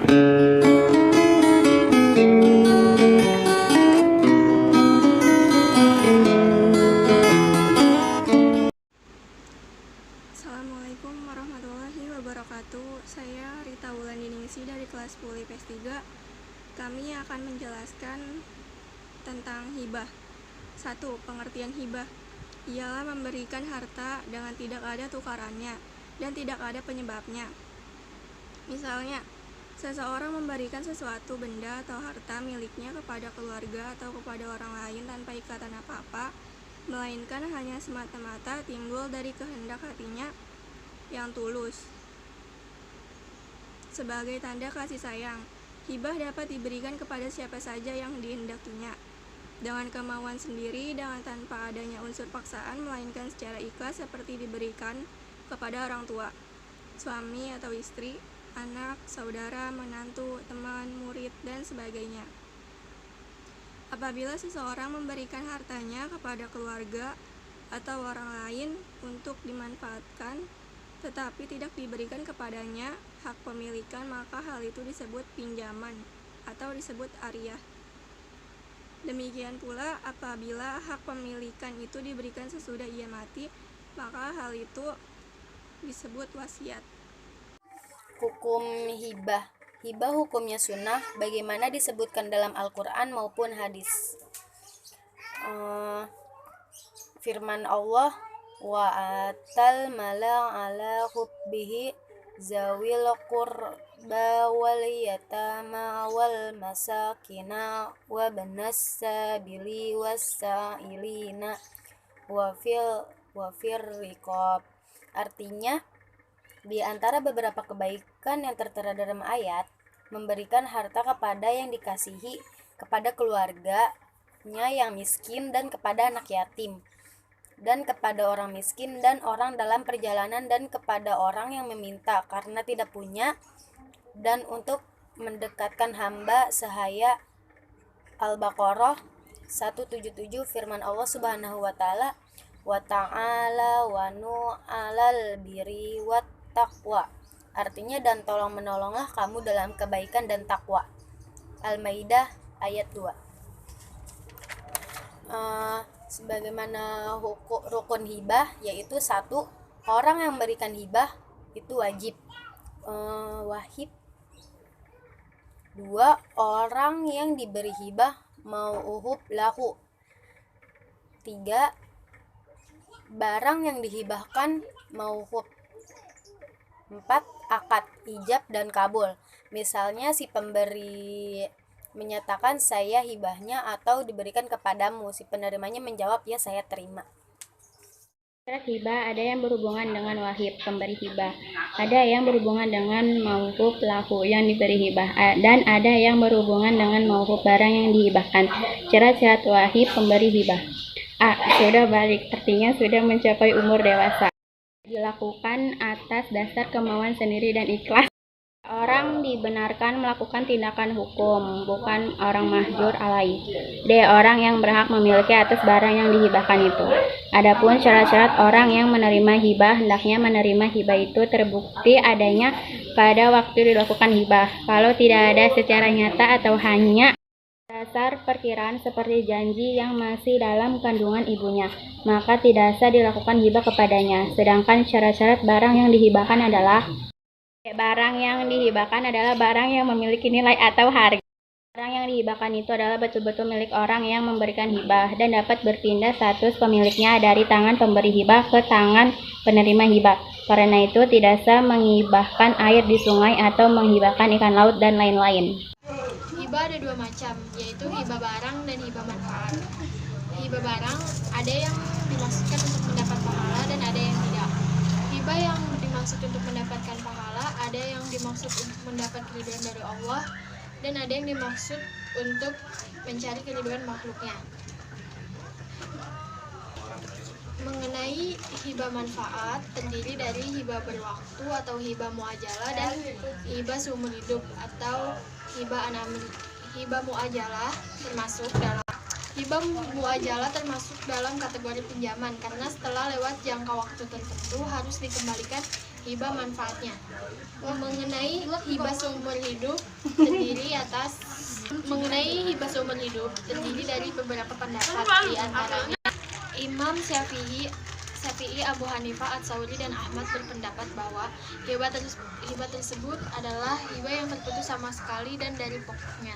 Assalamualaikum warahmatullahi wabarakatuh. Saya Rita Wulandiningsi dari kelas 10 IPS 3. Kami akan menjelaskan tentang hibah. 1. Pengertian hibah ialah memberikan harta dengan tidak ada tukarannya dan tidak ada penyebabnya. Misalnya, seseorang memberikan sesuatu benda atau harta miliknya kepada keluarga atau kepada orang lain tanpa ikatan apa-apa, melainkan hanya semata-mata timbul dari kehendak hatinya yang tulus. Sebagai tanda kasih sayang, hibah dapat diberikan kepada siapa saja yang dihendakinya, dengan kemauan sendiri, dengan tanpa adanya unsur paksaan, melainkan secara ikhlas seperti diberikan kepada orang tua, suami atau istri, anak, saudara, menantu, teman, murid, dan sebagainya. Apabila seseorang memberikan hartanya kepada keluarga atau orang lain untuk dimanfaatkan, tetapi tidak diberikan kepadanya hak pemilikan, maka hal itu disebut pinjaman atau disebut ariyah. Demikian pula apabila hak pemilikan itu diberikan sesudah ia mati, maka hal itu disebut wasiat. Hukum hibah. Hibah hukumnya sunnah bagaimana disebutkan dalam Al-Quran maupun hadis. Firman Allah, wa atal mala ala hubbihi zawil qurba wal yatama wal masakina wa banas sabili wasailina wa fir riqab. Artinya, di antara beberapa kebaikan yang tertera dalam ayat, memberikan harta kepada yang dikasihi, kepada keluarganya yang miskin, dan kepada anak yatim, dan kepada orang miskin dan orang dalam perjalanan, dan kepada orang yang meminta karena tidak punya, dan untuk mendekatkan hamba sahaya. Al-Baqarah 177. Firman Allah Subhanahu wa taala, wa ta'ala wa nu 'alal birri wat taqwa. Artinya, dan tolong menolonglah kamu dalam kebaikan dan takwa. Al-Maidah ayat 2. Sebagaimana rukun hibah, yaitu 1. Orang yang memberikan hibah itu wajib wahib. 2. Orang yang diberi hibah mauhub lahu. 3. Barang yang dihibahkan mauhub. 4. Akad, ijab, dan kabul. Misalnya si pemberi menyatakan saya hibahnya atau diberikan kepadamu, si penerimanya menjawab ya saya terima. Syarat hibah ada yang berhubungan dengan wahib, pemberi hibah, ada yang berhubungan dengan mauhub lahu, yang diberi hibah, dan ada yang berhubungan dengan mauhub, barang yang dihibahkan. Syarat-syarat wahib pemberi hibah. A. Sudah balik, artinya sudah mencapai umur dewasa. Dilakukan atas dasar kemauan sendiri dan ikhlas. Orang dibenarkan melakukan tindakan hukum, bukan orang mahjur alaih. D. Orang yang berhak memiliki atas barang yang dihibahkan itu. Adapun syarat-syarat orang yang menerima hibah, hendaknya menerima hibah itu terbukti adanya pada waktu dilakukan hibah. Kalau tidak ada secara nyata atau hanya dasar perkiraan seperti janji yang masih dalam kandungan ibunya, maka tidak sah dilakukan hibah kepadanya. Sedangkan syarat-syarat barang yang dihibahkan adalah barang yang dihibahkan adalah barang yang memiliki nilai atau harga. Barang yang dihibahkan itu adalah betul-betul milik orang yang memberikan hibah dan dapat berpindah status pemiliknya dari tangan pemberi hibah ke tangan penerima hibah. Karena itu tidak sah menghibahkan air di sungai atau menghibahkan ikan laut dan lain-lain. Hibah ada 2 macam, yaitu hibah barang dan hibah manfaat. Hibah barang ada yang dimaksudkan untuk mendapat pahala dan ada yang tidak. Hibah yang dimaksud untuk mendapatkan pahala, ada yang dimaksud untuk mendapat keridhaan dari Allah, dan ada yang dimaksud untuk mencari keridhaan makhluknya. Mengenai hibah manfaat, terdiri dari hibah berwaktu atau hibah muajalah dan hibah seumur hidup atau hibah anamil. Hibah muajalah termasuk dalam kategori pinjaman karena setelah lewat jangka waktu tertentu harus dikembalikan hibah manfaatnya. Mengenai hibah seumur hidup terdiri dari beberapa pendapat, di antaranya Imam Syafi'i, Abu Hanifah, Ats-Tsauri, dan Ahmad berpendapat bahwa hibah tersebut adalah hibah yang terputus sama sekali dan dari pokoknya.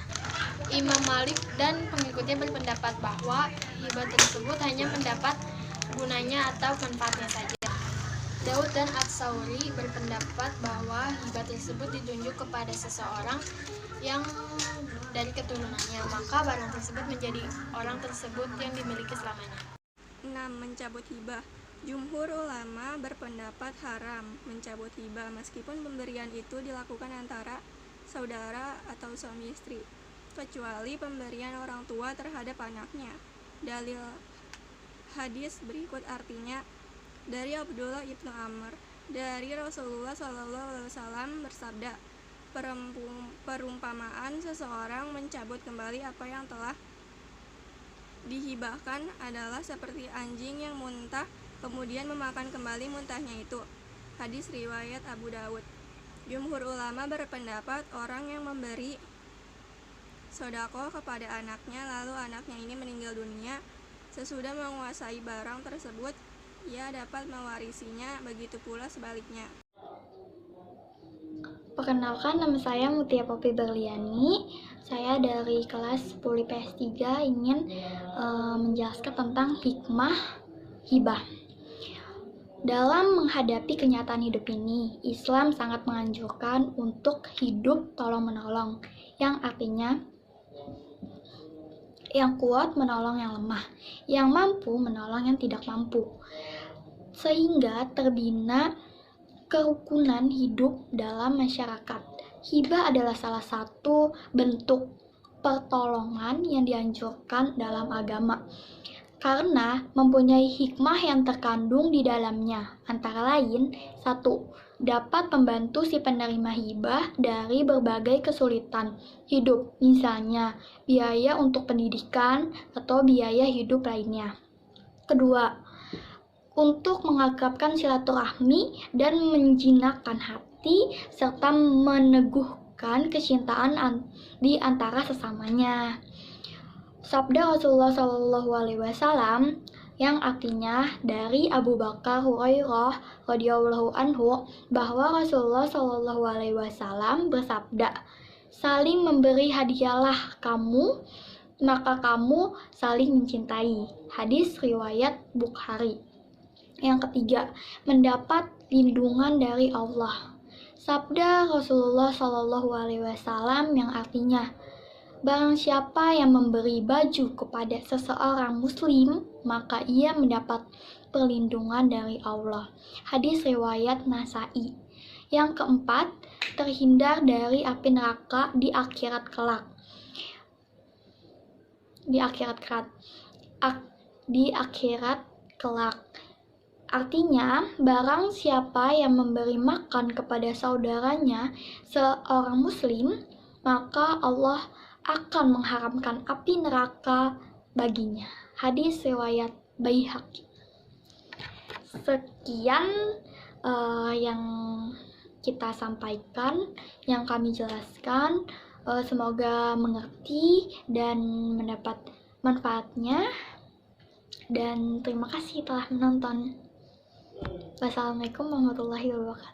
Imam Malik dan pengikutnya berpendapat bahwa hibah tersebut hanya mendapat gunanya atau manfaatnya saja. Daud dan Ats-Tsauri berpendapat bahwa hibah tersebut ditunjuk kepada seseorang yang dari keturunannya, maka barang tersebut menjadi orang tersebut yang dimiliki selamanya. 6. Mencabut hibah. Jumhur ulama berpendapat haram mencabut hibah meskipun pemberian itu dilakukan antara saudara atau suami istri, kecuali pemberian orang tua terhadap anaknya. Dalil hadis berikut artinya dari Abdullah ibnu Amr dari Rasulullah SAW bersabda, perumpamaan seseorang mencabut kembali apa yang telah dihibahkan adalah seperti anjing yang muntah kemudian memakan kembali muntahnya itu. Hadis riwayat Abu Dawud. Jumhur ulama berpendapat orang yang memberi sodako kepada anaknya lalu anaknya ini meninggal dunia sesudah menguasai barang tersebut, ia dapat mewarisinya, begitu pula sebaliknya. Perkenalkan, nama saya Mutia Poppy Berliani. Saya dari kelas 10 IPS 3 ingin menjelaskan tentang hikmah hibah. Dalam menghadapi kenyataan hidup ini, Islam sangat menganjurkan untuk hidup tolong-menolong, yang artinya yang kuat menolong yang lemah, yang mampu menolong yang tidak mampu, sehingga terbina kerukunan hidup dalam masyarakat. Hibah adalah salah satu bentuk pertolongan yang dianjurkan dalam agama karena mempunyai hikmah yang terkandung di dalamnya, antara lain 1. Dapat membantu si penerima hibah dari berbagai kesulitan hidup, misalnya biaya untuk pendidikan atau biaya hidup lainnya. 2. Untuk mengakrabkan silaturahmi dan menjinakkan hati serta meneguhkan kecintaan di antara sesamanya. Sabda Rasulullah SAW yang artinya dari Abu Bakar Hurairah radhiyallahu anhu bahwa Rasulullah SAW bersabda, saling memberi hadiahlah kamu, maka kamu saling mencintai. Hadis riwayat Bukhari. Yang ketiga, mendapat lindungan dari Allah. Sabda Rasulullah SAW yang artinya, barang siapa yang memberi baju kepada seseorang muslim, maka ia mendapat perlindungan dari Allah. Hadis riwayat Nasai. Yang keempat, terhindar dari api neraka di akhirat kelak. Di akhirat kelak. Artinya, barang siapa yang memberi makan kepada saudaranya seorang muslim, maka Allah akan mengharamkan api neraka baginya. Hadis riwayat Baihaqi. Sekian yang kita sampaikan, yang kami jelaskan. Semoga mengerti dan mendapat manfaatnya. Dan terima kasih telah menonton. Wassalamualaikum warahmatullahi wabarakatuh.